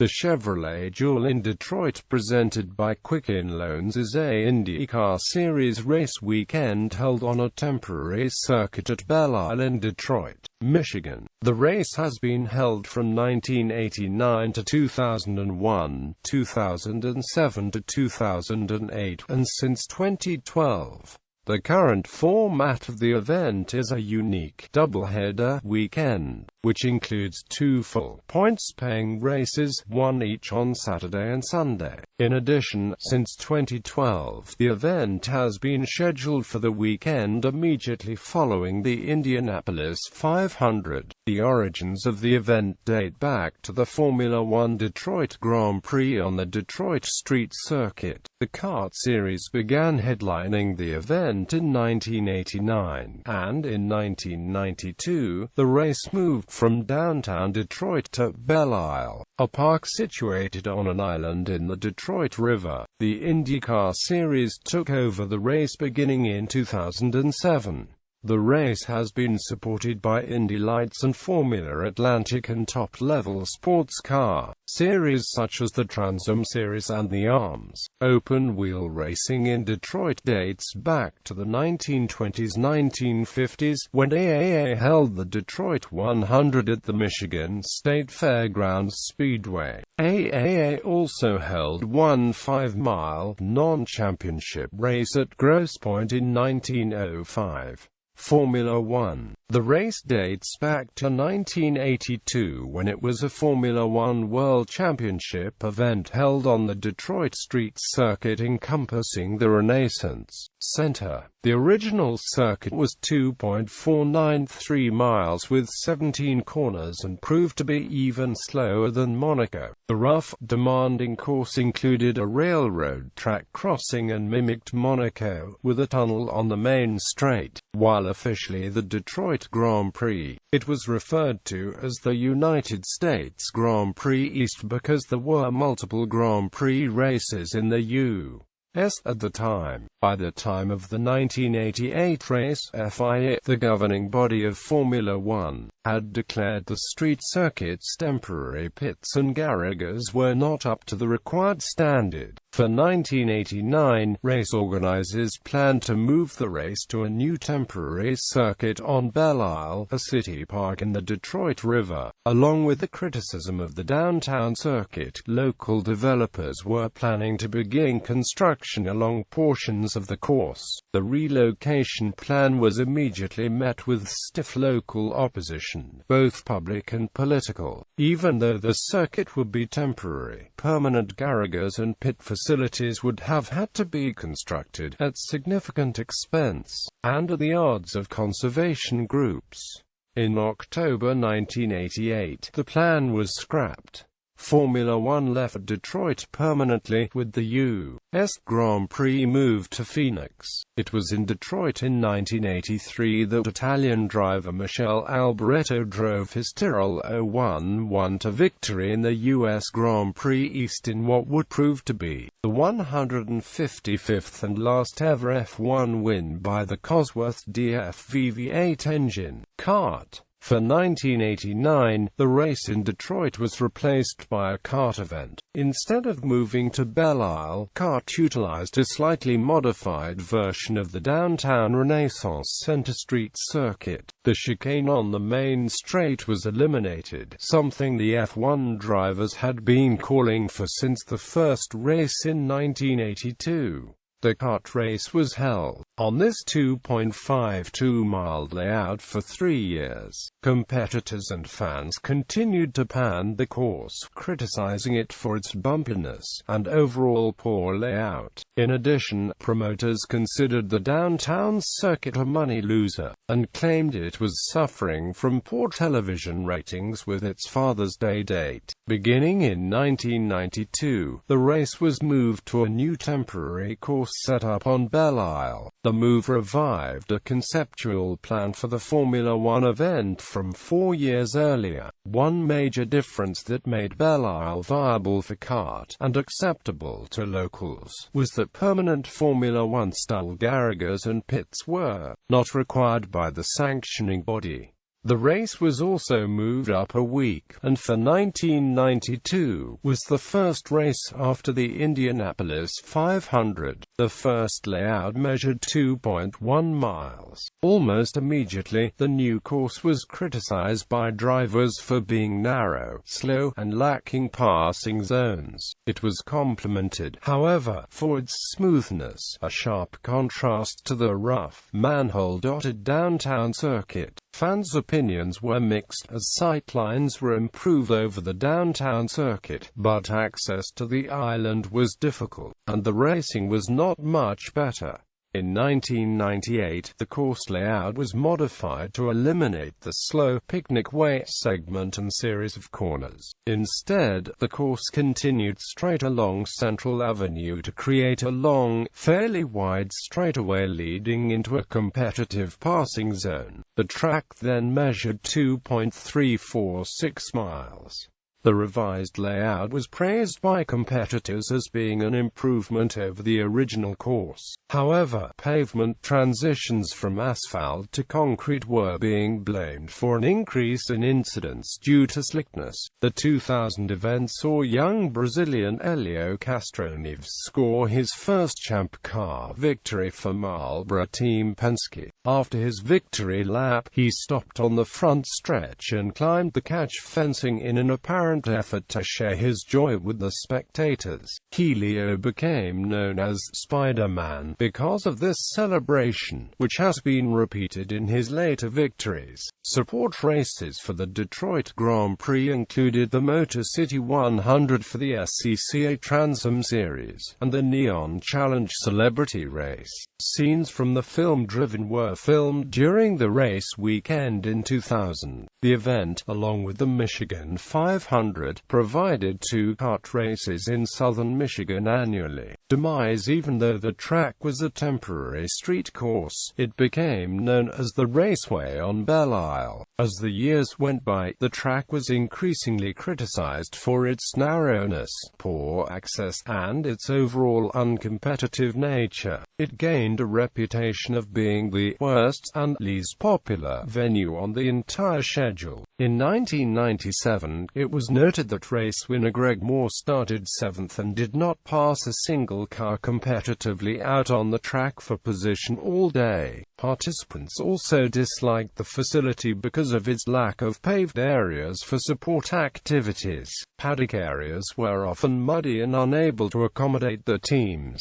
The Chevrolet Duel in Detroit, presented by Quicken Loans, is a IndyCar Series race weekend held on a temporary circuit at Belle Isle in Detroit, Michigan. The race has been held from 1989 to 2001, 2007 to 2008, and since 2012. The current format of the event is a unique doubleheader weekend, which includes two full points-paying races, one each on Saturday and Sunday. In addition, since 2012, the event has been scheduled for the weekend immediately following the Indianapolis 500. The origins of the event date back to the Formula One Detroit Grand Prix on the Detroit Street Circuit. The kart series began headlining the event in 1989, and in 1992, the race moved from downtown Detroit to Belle Isle, a park situated on an island in the Detroit River. The IndyCar Series took over the race beginning in 2007. The race has been supported by Indy Lights and Formula Atlantic and top-level sports car series such as the Trans-Am Series and the ARMS. Open-wheel racing in Detroit dates back to the 1920s-1950s, when AAA held the Detroit 100 at the Michigan State Fairgrounds Speedway. AAA also held one 5-mile, non-championship race at Grosse Pointe in 1905. Formula One. The race dates back to 1982, when it was a Formula One World Championship event held on the Detroit Street Circuit encompassing the Renaissance Center. The original circuit was 2.493 miles with 17 corners and proved to be even slower than Monaco. The rough, demanding course included a railroad track crossing and mimicked Monaco, with a tunnel on the main straight. While officially the Detroit Grand Prix, it was referred to as the United States Grand Prix East because there were multiple Grand Prix races in the U.S. at the time. By the time of the 1988 race, FIA, the governing body of Formula One, had declared the street circuit's temporary pits and garages were not up to the required standard. For 1989, race organizers planned to move the race to a new temporary circuit on Belle Isle, a city park in the Detroit River. Along with the criticism of the downtown circuit, local developers were planning to begin construction along portions of the course. The relocation plan was immediately met with stiff local opposition, both public and political. Even though the circuit would be temporary, permanent garages and pit facilities would have had to be constructed at significant expense, and at the odds of conservation groups. In October 1988, the plan was scrapped. Formula One left Detroit permanently, with the U.S. Grand Prix moved to Phoenix. It was in Detroit in 1983 that Italian driver Michele Alboreto drove his Tyrrell 011 to victory in the U.S. Grand Prix East in what would prove to be the 155th and last ever F1 win by the Cosworth DF V8 engine kart. For 1989, the race in Detroit was replaced by a kart event. Instead of moving to Belle Isle, kart utilized a slightly modified version of the downtown Renaissance Center Street Circuit. The chicane on the main straight was eliminated, something the F1 drivers had been calling for since the first race in 1982. The kart race was held on this 2.52-mile layout for 3 years. Competitors and fans continued to pan the course, criticizing it for its bumpiness and overall poor layout. In addition, promoters considered the downtown circuit a money loser, and claimed it was suffering from poor television ratings with its Father's Day date. Beginning in 1992, the race was moved to a new temporary course set up on Belle Isle. The move revived a conceptual plan for the Formula One event from 4 years earlier. One major difference that made Belle Isle viable for kart and acceptable to locals was that permanent Formula One style garages and pits were not required by the sanctioning body. The race was also moved up a week, and for 1992, was the first race after the Indianapolis 500. The first layout measured 2.1 miles. Almost immediately, the new course was criticized by drivers for being narrow, slow, and lacking passing zones. It was complimented, however, for its smoothness, a sharp contrast to the rough, manhole-dotted downtown circuit. Fans' opinions were mixed, as sightlines were improved over the downtown circuit, but access to the island was difficult, and the racing was not much better. In 1998, the course layout was modified to eliminate the slow, picnic way segment and series of corners. Instead, the course continued straight along Central Avenue to create a long, fairly wide straightaway leading into a competitive passing zone. The track then measured 2.346 miles. The revised layout was praised by competitors as being an improvement over the original course. However, pavement transitions from asphalt to concrete were being blamed for an increase in incidents due to slickness. The 2000 event saw young Brazilian Hélio Castroneves score his first Champ Car victory for Marlboro team Penske. After his victory lap, he stopped on the front stretch and climbed the catch fencing in an apparent effort to share his joy with the spectators. Hélio became known as Spider-Man because of this celebration, which has been repeated in his later victories. Support races for the Detroit Grand Prix included the Motor City 100 for the SCCA Trans Am Series, and the Neon Challenge Celebrity Race. Scenes from the film Driven were filmed during the race weekend in 2000. The event, along with the Michigan 500, provided two kart races in southern Michigan annually. Demise. Even though the track was a temporary street course, it became known as the Raceway on Belle Isle. As the years went by, the track was increasingly criticized for its narrowness, poor access, and its overall uncompetitive nature. It gained a reputation of being the worst and least popular venue on the entire schedule. In 1997, it was noted that race winner Greg Moore started 7th and did not pass a single car competitively out on the track for position all day. Participants also disliked the facility because of its lack of paved areas for support activities. Paddock areas were often muddy and unable to accommodate the teams.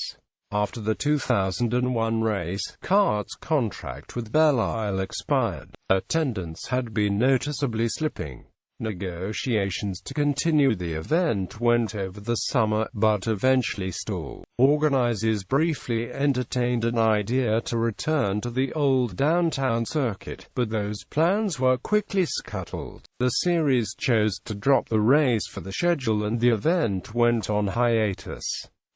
After the 2001 race, kart's contract with Belle Isle expired. Attendance had been noticeably slipping. Negotiations to continue the event went over the summer, but eventually stalled. Organizers briefly entertained an idea to return to the old downtown circuit, but those plans were quickly scuttled. The series chose to drop the race for the schedule and the event went on hiatus.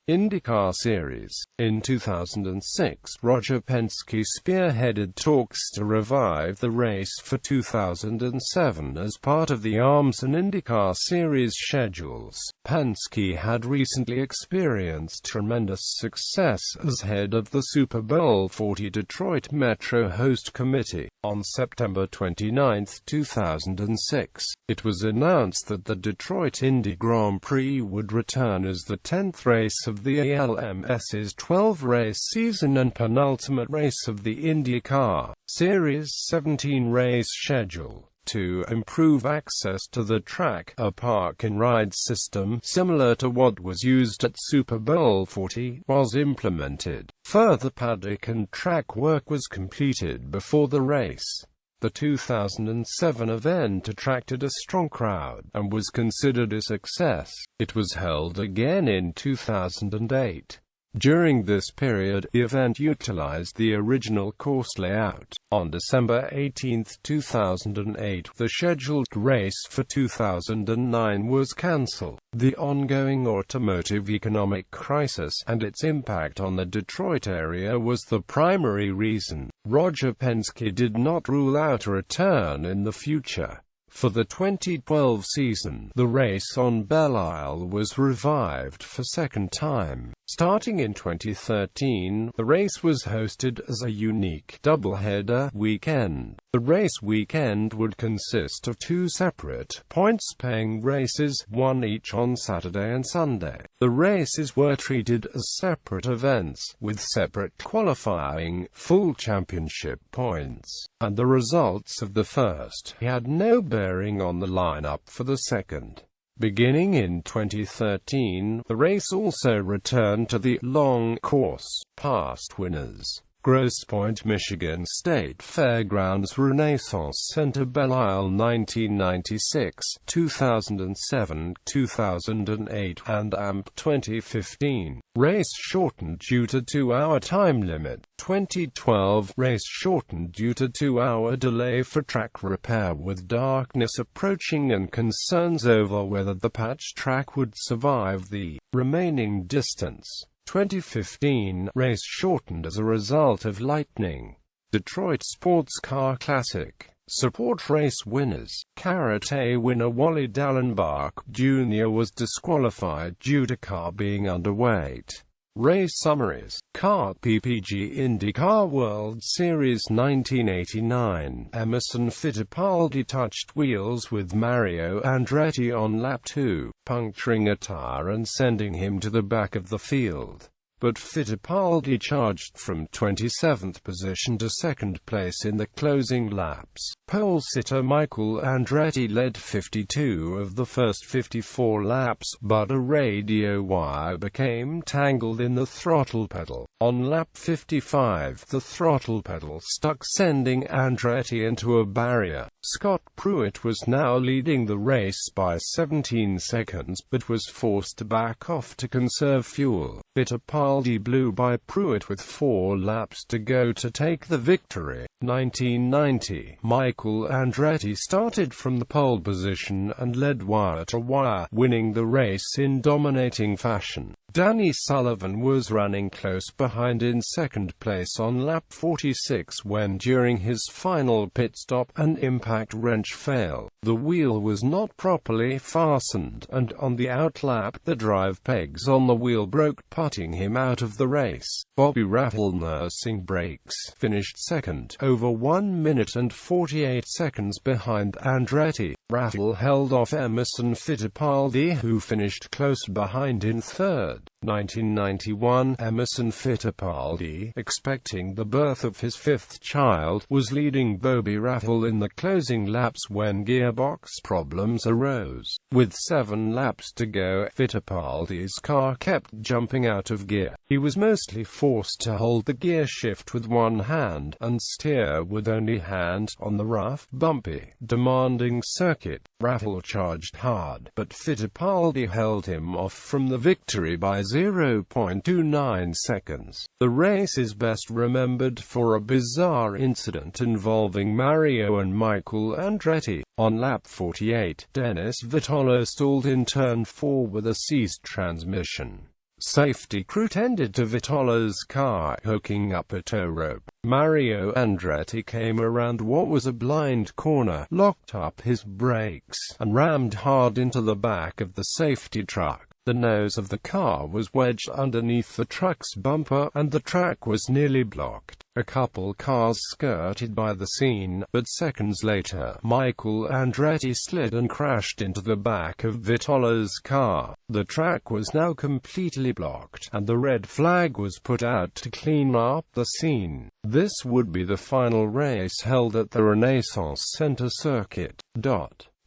IndyCar Series. In 2006, Roger Penske spearheaded talks to revive the race for 2007 as part of the ARMS and IndyCar Series schedules. Penske had recently experienced tremendous success as head of the Super Bowl 40 Detroit Metro Host Committee. On September 29, 2006, it was announced that the Detroit Indy Grand Prix would return as the 10th race of the ALMS's 12-race season and penultimate race of the IndyCar Series 17-race schedule. To improve access to the track, a park-and-ride system, similar to what was used at Super Bowl 40, was implemented. Further paddock and track work was completed before the race. The 2007 event attracted a strong crowd, and was considered a success. It was held again in 2008. During this period, the event utilized the original course layout. On December 18, 2008, the scheduled race for 2009 was cancelled. The ongoing automotive economic crisis and its impact on the Detroit area was the primary reason. Roger Penske did not rule out a return in the future. For the 2012 season, the race on Belle Isle was revived for second time. Starting in 2013, the race was hosted as a unique doubleheader weekend. The race weekend would consist of two separate, points-paying races, one each on Saturday and Sunday. The races were treated as separate events, with separate qualifying, full championship points, and the results of the first had no bearing on the lineup for the second. Beginning in 2013, the race also returned to the long course. Past winners: Grosse Pointe, Michigan State Fairgrounds, Renaissance Center, Belle Isle 1996, 2007, 2008, and AMP 2015. Race shortened due to 2-hour time limit. 2012 race shortened due to 2-hour delay for track repair, with darkness approaching and concerns over whether the patch track would survive the remaining distance. 2015 race shortened as a result of lightning. Detroit Sports Car Classic. Support race winners: Karate winner Wally Dallenbach Jr. was disqualified due to car being underweight. Race summaries: Kart PPG IndyCar World Series 1989. Emerson Fittipaldi touched wheels with Mario Andretti on lap 2, puncturing a tire and sending him to the back of the field. But Fittipaldi charged from 27th position to second place in the closing laps. Pole sitter Michael Andretti led 52 of the first 54 laps, but a radio wire became tangled in the throttle pedal. On lap 55, the throttle pedal stuck, sending Andretti into a barrier. Scott Pruitt was now leading the race by 17 seconds, but was forced to back off to conserve fuel. Fittipaldi blew by Pruitt with 4 laps to go to take the victory. 1990, Michael Andretti started from the pole position and led wire to wire, winning the race in dominating fashion. Danny Sullivan was running close behind in second place on lap 46 when, during his final pit stop, an impact wrench failed. The wheel was not properly fastened, and on the outlap, the drive pegs on the wheel broke, putting him out of the race. Bobby Rattle, nursing brakes, finished second, over 1 minute and 48 seconds behind Andretti. Rattle held off Emerson Fittipaldi, who finished close behind in third. 1991, Emerson Fittipaldi, expecting the birth of his 5th child, was leading Bobby Rattle in the closing laps when gearbox problems arose. With 7 laps to go, Fittipaldi's car kept jumping out of gear. He was mostly forced to hold the gear shift with one hand, and steer with only hand, on the rough, bumpy, demanding circuit. Rattle charged hard, but Fittipaldi held him off from the victory by 0.29 seconds. The race is best remembered for a bizarre incident involving Mario and Michael Andretti. On lap 48, Dennis Vitola stalled in turn 4 with a seized transmission. Safety crew tended to Vitola's car, hooking up a tow rope. Mario Andretti came around what was a blind corner, locked up his brakes, and rammed hard into the back of the safety truck. The nose of the car was wedged underneath the truck's bumper, and the track was nearly blocked. A couple cars skirted by the scene, but seconds later, Michael Andretti slid and crashed into the back of Vitola's car. The track was now completely blocked, and the red flag was put out to clean up the scene. This would be the final race held at the Renaissance Center circuit.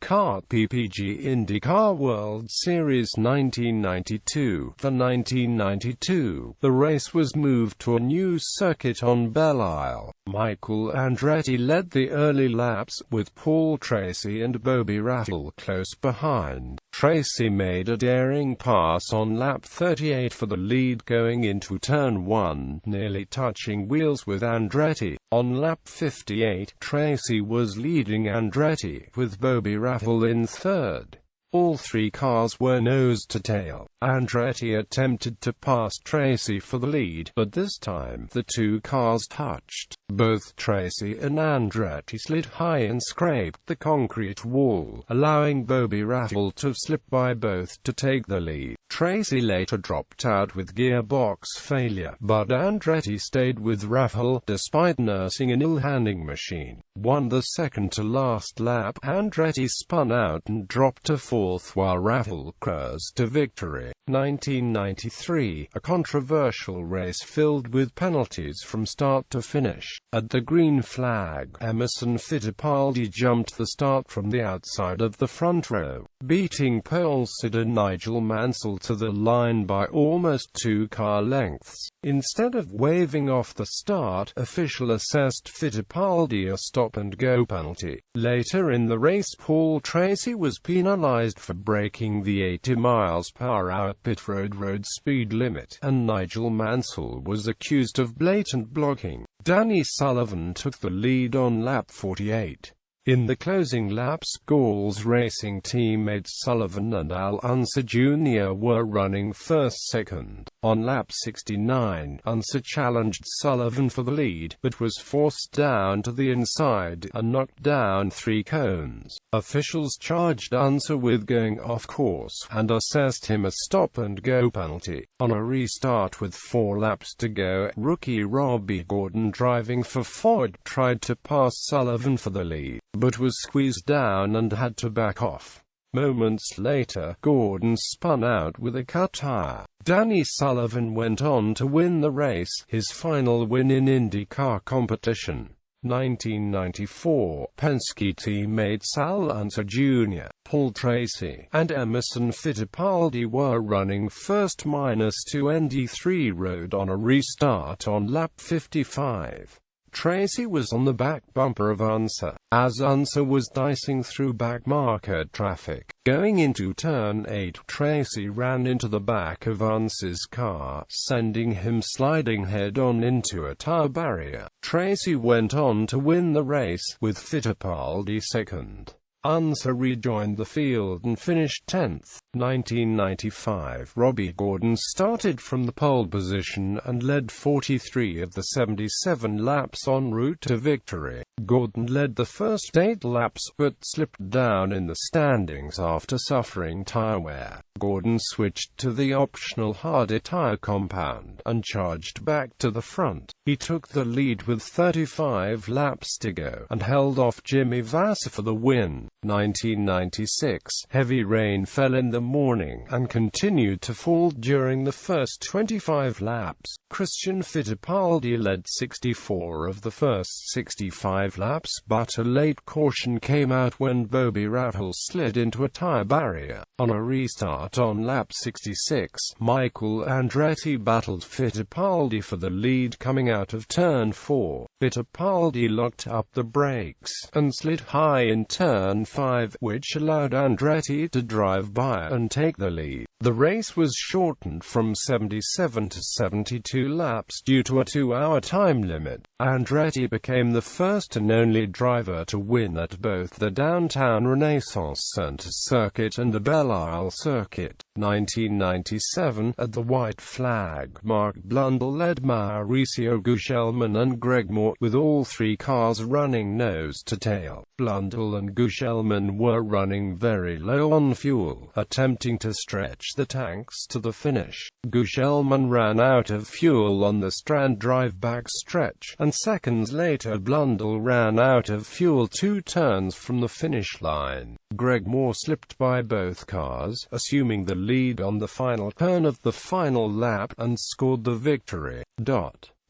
Kart PPG IndyCar World Series 1992. The 1992, the race was moved to a new circuit on Belle Isle. Michael Andretti led the early laps, with Paul Tracy and Bobby Rattle close behind. Tracy made a daring pass on lap 38 for the lead going into turn 1, nearly touching wheels with Andretti. On lap 58, Tracy was leading Andretti, with Bobby Rattle in third. All three cars were nose to tail. Andretti attempted to pass Tracy for the lead, but this time the two cars touched. Both Tracy and Andretti slid high and scraped the concrete wall, allowing Bobby Rahal to slip by both to take the lead. Tracy later dropped out with gearbox failure, but Andretti stayed with Rahal, despite nursing an ill-handling machine. Won the second-to-last lap, Andretti spun out and dropped to fourth while Rahal cruised to victory. 1993, a controversial race filled with penalties from start to finish. At the green flag, Emerson Fittipaldi jumped the start from the outside of the front row, beating pole sitter Nigel Mansell to the line by almost 2 car lengths. Instead of waving off the start, official assessed Fittipaldi a stop-and-go penalty. Later in the race, Paul Tracy was penalized for breaking the 80 mph pit road speed limit, and Nigel Mansell was accused of blatant blocking. Danny Sullivan took the lead on lap 48. In the closing laps, Gall's racing teammates Sullivan and Al Unser Jr. were running first-second. On lap 69, Unser challenged Sullivan for the lead, but was forced down to the inside and knocked down 3 cones. Officials charged Unser with going off course, and assessed him a stop-and-go penalty. On a restart with 4 laps to go, rookie Robbie Gordon, driving for Ford, tried to pass Sullivan for the lead, but was squeezed down and had to back off. Moments later, Gordon spun out with a cut tire. Danny Sullivan went on to win the race, his final win in IndyCar competition. 1994, Penske teammates Al Unser Jr., Paul Tracy, and Emerson Fittipaldi were running first-to ND3 road on a restart on lap 55. Tracy was on the back bumper of Unser, as Unser was dicing through back-market traffic. Going into turn 8, Tracy ran into the back of Unser's car, sending him sliding head-on into a tire barrier. Tracy went on to win the race, with Fittipaldi second. Unser rejoined the field and finished 10th. 1995, Robbie Gordon started from the pole position and led 43 of the 77 laps en route to victory. Gordon led the first 8 laps, but slipped down in the standings after suffering tire wear. Gordon switched to the optional harder tire compound, and charged back to the front. He took the lead with 35 laps to go, and held off Jimmy Vasser for the win. 1996, heavy rain fell in the morning, and continued to fall during the first 25 laps. Christian Fittipaldi led 64 of the first 65 laps, but a late caution came out when Bobby Rahal slid into a tire barrier. On a restart on lap 66, Michael Andretti battled Fittipaldi for the lead coming out of turn 4. Fittipaldi locked up the brakes, and slid high in turn 5, which allowed Andretti to drive by and take the lead. The race was shortened from 77 to 72 laps due to a 2-hour time limit. Andretti became the first and only driver to win at both the Downtown Renaissance Center circuit and the Belle Isle circuit. 1997, at the White Flag, Mark Blundell led Mauricio Gugelmin and Greg Moore, with all 3 cars running nose to tail. Blundell and Gugelmin were running very low on fuel, attempting to stretch the tanks to the finish. Gugelmin ran out of fuel on the Strand Drive back stretch, and seconds later Blundell ran out of fuel 2 turns from the finish line. Greg Moore slipped by both cars, assuming the lead on the final turn of the final lap, and scored the victory.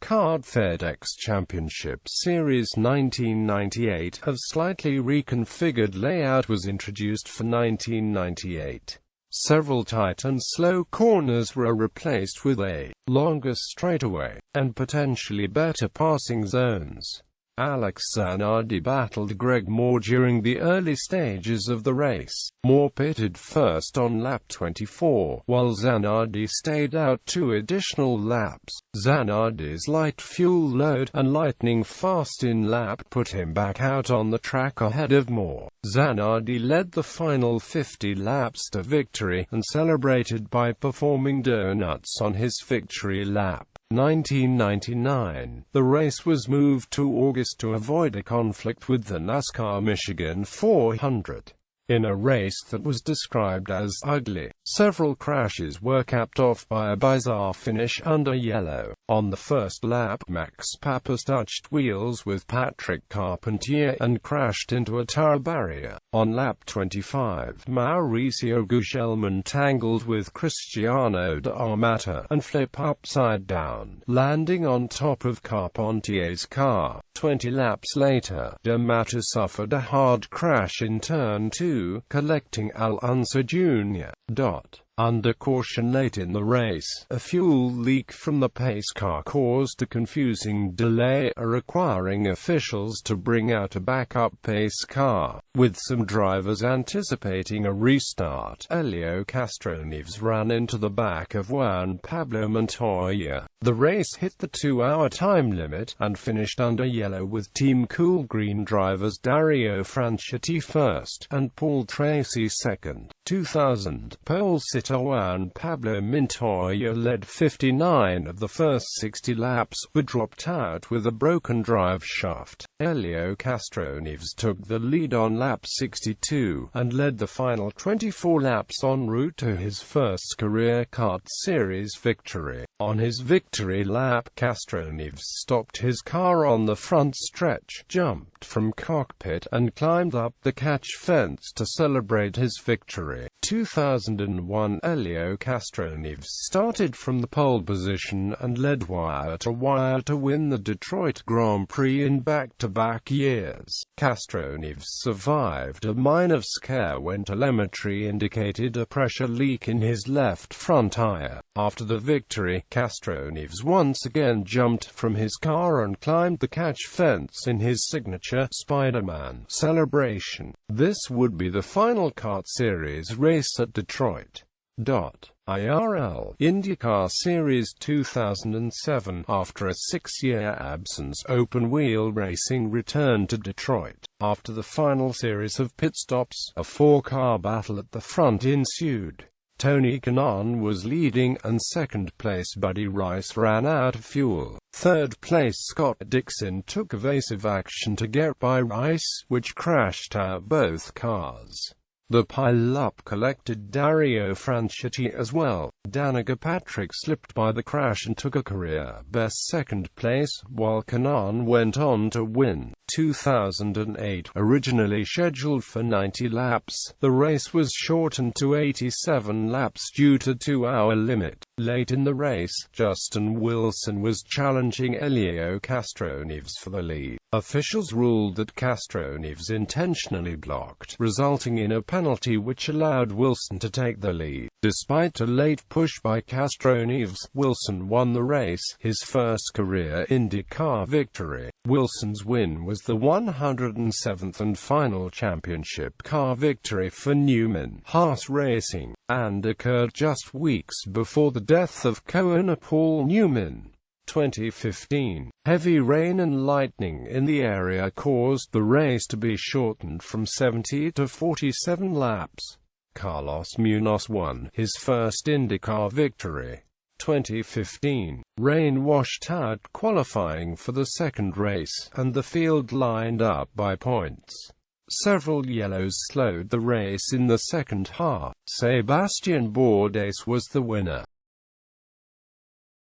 Card FedEx Championship Series 1998, a slightly reconfigured layout was introduced for 1998. Several tight and slow corners were replaced with a longer straightaway, and potentially better passing zones. Alex Zanardi battled Greg Moore during the early stages of the race. Moore pitted first on lap 24, while Zanardi stayed out 2 additional laps. Zanardi's light fuel load and lightning fast in lap put him back out on the track ahead of Moore. Zanardi led the final 50 laps to victory, and celebrated by performing donuts on his victory lap. 1999. The race was moved to August to avoid a conflict with the NASCAR Michigan 400. In a race that was described as ugly, several crashes were capped off by a bizarre finish under yellow. On the first lap, Max Pappas touched wheels with Patrick Carpentier and crashed into a tire barrier. On lap 25, Mauricio Gugelmin tangled with Cristiano d'Armata and flipped upside down, landing on top of Carpentier's car. 20 laps later, d'Armata suffered a hard crash in turn 2, collecting Al Unser Jr. Under caution late in the race, a fuel leak from the pace car caused a confusing delay, requiring officials to bring out a backup pace car. With some drivers anticipating a restart, Helio Castroneves ran into the back of Juan Pablo Montoya. The race hit the 2-hour time limit, and finished under yellow with Team Cool Green drivers Dario Franchitti first, and Paul Tracy second. 2000. Pole sitter Juan Pablo Montoya led 59 of the first 60 laps, but dropped out with a broken drive shaft. Helio Castroneves took the lead on lap 62, and led the final 24 laps en route to his first career kart series victory. On his victory lap, Castroneves stopped his car on the front stretch, jumped from cockpit, and climbed up the catch fence to celebrate his victory. 2001. Helio Castroneves started from the pole position and led wire to win the Detroit Grand Prix in back-to-back years. Castroneves survived a minor scare when telemetry indicated a pressure leak in his left front tire. After the victory, Castroneves once again jumped from his car and climbed the catch fence in his signature Spider-Man celebration. This would be the final kart series race at Detroit. IRL IndyCar Series 2007. After a 6-year absence, open-wheel racing returned to Detroit. After the final series of pit stops, a 4-car battle at the front ensued. Tony Kanaan was leading, and second-place Buddy Rice ran out of fuel. Third-place Scott Dixon took evasive action to get by Rice, which crashed out both cars. The pile-up collected Dario Franchitti as well. Danica Patrick slipped by the crash and took a career-best second place, while Kanaan went on to win. 2008. Originally scheduled for 90 laps, the race was shortened to 87 laps due to 2-hour limit. Late in the race, Justin Wilson was challenging Helio Castroneves for the lead. Officials ruled that Castroneves intentionally blocked, resulting in a penalty which allowed Wilson to take the lead. Despite a late push by Castroneves, Wilson won the race, his first career IndyCar victory. Wilson's win was the 107th and final championship car victory for Newman Haas Racing, and occurred just weeks before the death of co-owner Paul Newman. 2015. Heavy rain and lightning in the area caused the race to be shortened from 70 to 47 laps. Carlos Munoz won his first IndyCar victory. 2015. Rain washed out qualifying for the second race, and the field lined up by points. Several yellows slowed the race in the second half. Sebastian Bourdais was the winner.